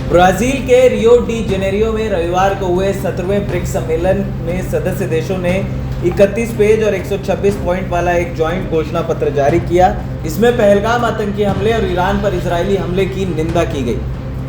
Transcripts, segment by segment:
Brazil के Rio de Janeiro में रविवार को हुए 17वें ब्रिक्स सम्मेलन में सदस्य देशों ने 31 पेज और 126 पॉइंट वाला एक जॉइंट घोषणा पत्र जारी किया। इसमें पहलगाम आतंकी हमले और ईरान पर इजरायली हमले की निंदा की गई।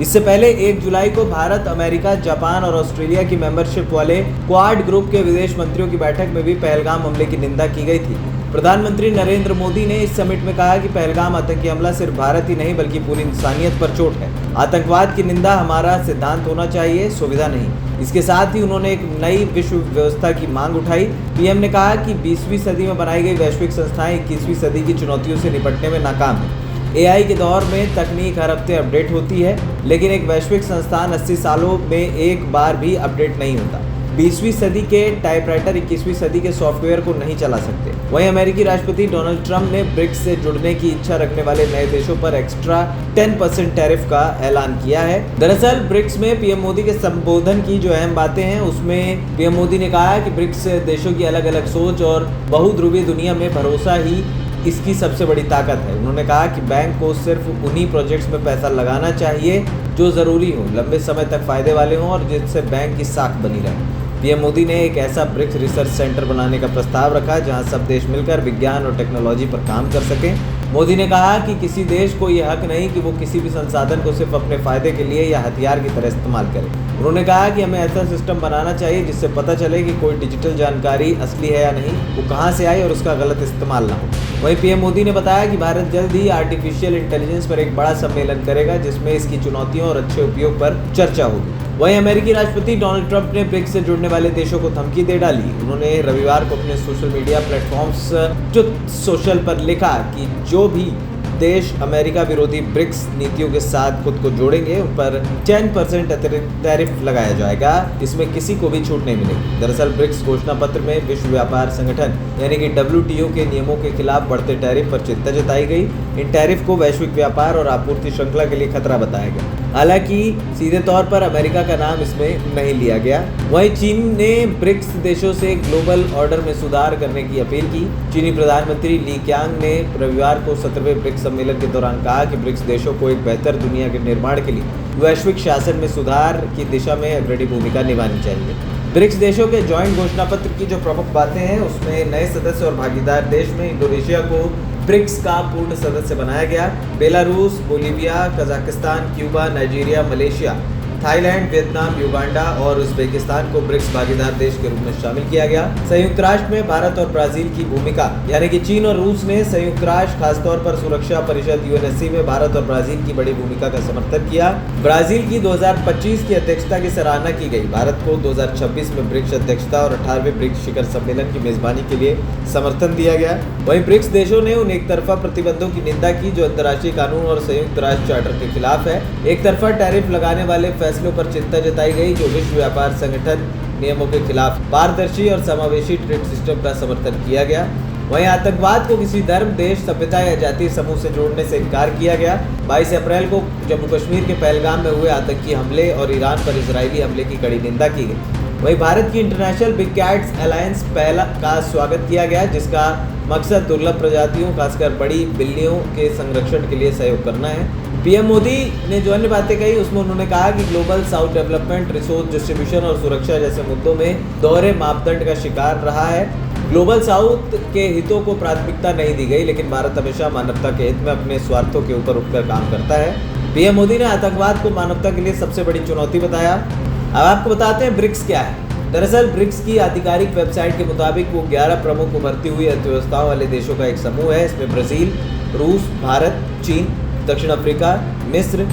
इससे पहले 1 जुलाई को भारत, अमेरिका, जापान और ऑस्ट्रेलिया की मेंबरशिप वाले क्वाड ग्रुप के विदेश मंत्रियों की बैठक में भी पहलगाम हमले की निंदा की गई थी। प्रधानमंत्री नरेंद्र मोदी ने इस समिट में कहा कि पहलगाम आतंकी हमला सिर्फ भारत ही नहीं बल्कि पूरी इंसानियत पर चोट है। आतंकवाद की निंदा हमारा सिद्धांत होना चाहिए, सुविधा नहीं। इसके साथ ही उन्होंने एक नई विश्व व्यवस्था की मांग उठाई। पीएम ने कहा कि 20वीं सदी में बनाई गई वैश्विक संस्थाएं 21वीं सदी की चुनौतियों से निपटने में नाकाम है। एआई के दौर में तकनीक हर हफ्ते अपडेट होती है, लेकिन एक वैश्विक संस्थान 80 सालों में एक बार भी अपडेट नहीं होता। 20वीं सदी के टाइपराइटर 21वीं सदी के सॉफ्टवेयर को नहीं चला सकते। वहीं अमेरिकी राष्ट्रपति डोनाल्ड ट्रंप ने ब्रिक्स से जुड़ने की इच्छा रखने वाले नए देशों पर एक्स्ट्रा 10% टैरिफ का ऐलान किया है। दरअसल ब्रिक्स में पीएम मोदी के संबोधन की जो अहम बातें हैं, उसमें पीएम मोदी ने कहा कि ब्रिक्स देशों की अलग अलग सोच और बहुध्रुवीय दुनिया में भरोसा ही इसकी सबसे बड़ी ताकत है। उन्होंने कहा कि बैंक को सिर्फ उन्हीं प्रोजेक्ट्स में पैसा लगाना चाहिए जो ज़रूरी हो, लंबे समय तक फायदे वाले हों और जिससे बैंक की साख बनी रहे। पीएम मोदी ने एक ऐसा ब्रिक्स रिसर्च सेंटर बनाने का प्रस्ताव रखा जहां सब देश मिलकर विज्ञान और टेक्नोलॉजी पर काम कर सकें। मोदी ने कहा कि किसी देश को यह हक नहीं कि वो किसी भी संसाधन को सिर्फ अपने फायदे के लिए या हथियार की तरह इस्तेमाल करे। उन्होंने कहा कि हमें ऐसा सिस्टम बनाना चाहिए जिससे पता चले कि कोई डिजिटल जानकारी असली है या नहीं, वो कहाँ से आई और उसका गलत इस्तेमाल ना हो। वहीं पीएम मोदी ने बताया कि भारत जल्द ही आर्टिफिशियल इंटेलिजेंस पर एक बड़ा सम्मेलन करेगा जिसमें इसकी चुनौतियों और अच्छे उपयोग पर चर्चा होगी। वहीं अमेरिकी राष्ट्रपति डोनाल्ड ट्रंप ने ब्रिक्स से जुड़ने वाले देशों को धमकी दे डाली। उन्होंने रविवार को अपने social media platforms truth social पर लिखा कि जो भी देश अमेरिका विरोधी ब्रिक्स नीतियों के साथ खुद को जोड़ेंगे उन पर 10% अतिरिक्त टैरिफ लगाया जाएगा। इसमें किसी को भी छूट नहीं मिलेगी। दरअसल ब्रिक्स घोषणा पत्र में विश्व व्यापार संगठन यानी कि WTO के नियमों के खिलाफ बढ़ते टैरिफ पर चिंता जताई गई। इन टैरिफ को वैश्विक व्यापार और आपूर्ति श्रृंखला के लिए खतरा बताया गया। हालांकि सीधे तौर पर अमेरिका का नाम इसमें नहीं लिया गया। वहीं चीन ने ब्रिक्स देशों से ग्लोबल ऑर्डर में सुधार करने की अपील की। चीनी प्रधानमंत्री ली क्यांग ने रविवार को 17वें ब्रिक्स सम्मेलन के दौरान कहा कि ब्रिक्स देशों को एक बेहतर दुनिया के निर्माण के लिए वैश्विक शासन में सुधार की दिशा में अग्रणी भूमिका निभानी चाहिए। ब्रिक्स देशों के जॉइंट घोषणा पत्र की जो प्रमुख बातें हैं, उसमें नए सदस्य और भागीदार देश में इंडोनेशिया को ब्रिक्स का पूर्ण सदस्य बनाया गया। Belarus, Bolivia, Kazakhstan, Cuba, Nigeria, Malaysia, Thailand, Vietnam, Uganda और उज्बेकिस्तान को ब्रिक्स भागीदार देश के रूप में शामिल किया गया। संयुक्त राष्ट्र में भारत और ब्राजील की भूमिका यानी कि चीन और रूस ने संयुक्त राष्ट्र खासतौर पर सुरक्षा परिषद UNSC में भारत और ब्राजील की बड़ी भूमिका का समर्थन किया। ब्राजील की 2025 की अध्यक्षता की सराहना की गई। भारत को 2026 में ब्रिक्स अध्यक्षता और 18वें ब्रिक्स शिखर सम्मेलन की मेजबानी के लिए समर्थन दिया गया। वहीं ब्रिक्स देशों ने उन एक तरफा प्रतिबंधों की निंदा की जो अंतर्राष्ट्रीय कानून और संयुक्त राष्ट्र चार्टर के खिलाफ है। एक तरफा टैरिफ लगाने वाले फैसलों पर चिंता जताई गई जो विश्व व्यापार संगठन नियमों के खिलाफ पारदर्शी और समावेशी ट्रेड सिस्टम का समर्थन किया गया। वहीं आतंकवाद को किसी धर्म, देश, सभ्यता या जातीय समूह से जोड़ने से इनकार किया गया। 22 अप्रैल को जम्मू कश्मीर के पहलगाम में हुए आतंकी हमले और ईरान पर इजरायली हमले की कड़ी निंदा की गई। वहीं भारत की इंटरनेशनल बिग कैट्स अलायंस पहला का स्वागत किया गया जिसका मकसद दुर्लभ प्रजातियों खासकर बड़ी बिल्लियों के संरक्षण के लिए सहयोग करना है। पीएम मोदी ने जो अन्य बातें कही उसमें उन्होंने कहा कि global south development, resource distribution और सुरक्षा जैसे मुद्दों में दोहरे मापदंड का शिकार रहा है। ग्लोबल साउथ के हितों को प्राथमिकता नहीं दी गई, लेकिन भारत हमेशा मानवता के हित में अपने स्वार्थों के ऊपर उठकर काम करता है। पीएम मोदी ने आतंकवाद को मानवता के लिए सबसे बड़ी चुनौती बताया। अब आपको बताते हैं ब्रिक्स क्या है। दरअसल ब्रिक्स की आधिकारिक वेबसाइट के मुताबिक वो 11 प्रमुख उभरती हुई अर्थव्यवस्थाओं वाले देशों का एक समूह है। इसमें ब्राज़ील, रूस, भारत, चीन, दक्षिण अफ्रीका, मिस्र,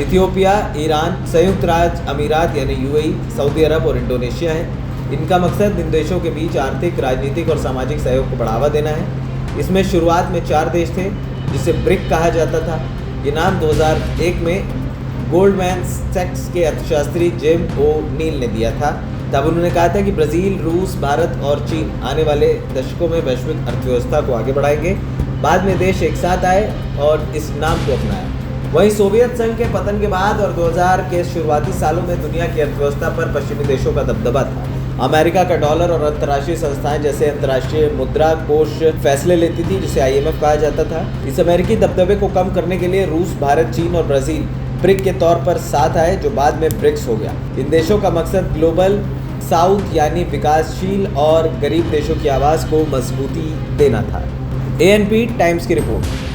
इथियोपिया, ईरान, संयुक्त राज्य अमीरात यानी UAE, सऊदी अरब और इंडोनेशिया है। इनका मकसद इन देशों के बीच आर्थिक, राजनीतिक और सामाजिक सहयोग को बढ़ावा देना है। इसमें शुरुआत में 4 देश थे जिसे ब्रिक कहा जाता था। ये नाम 2001 में गोल्डमैन सैक्स के अर्थशास्त्री जेम ओ'नील ने दिया था। तब उन्होंने कहा था कि ब्राज़ील, रूस, भारत और चीन आने वाले दशकों में वैश्विक अर्थव्यवस्था को आगे बढ़ाएंगे। बाद में देश एक साथ आए और इस नाम को अपनाया। वहीं सोवियत संघ के पतन के बाद और 2000 के शुरुआती सालों में दुनिया की अर्थव्यवस्था पर पश्चिमी देशों का दबदबा था। अमेरिका का डॉलर और अंतर्राष्ट्रीय संस्थाएं जैसे अंतर्राष्ट्रीय मुद्रा कोष फैसले लेती थी जिसे IMF कहा जाता था। इस अमेरिकी दबदबे को कम करने के लिए रूस, भारत, चीन और ब्राज़ील ब्रिक के तौर पर साथ आए, जो बाद में ब्रिक्स हो गया। इन देशों का मकसद ग्लोबल साउथ यानी विकासशील और गरीब देशों की आवाज़ को मजबूती देना था। ANP टाइम्स की रिपोर्ट।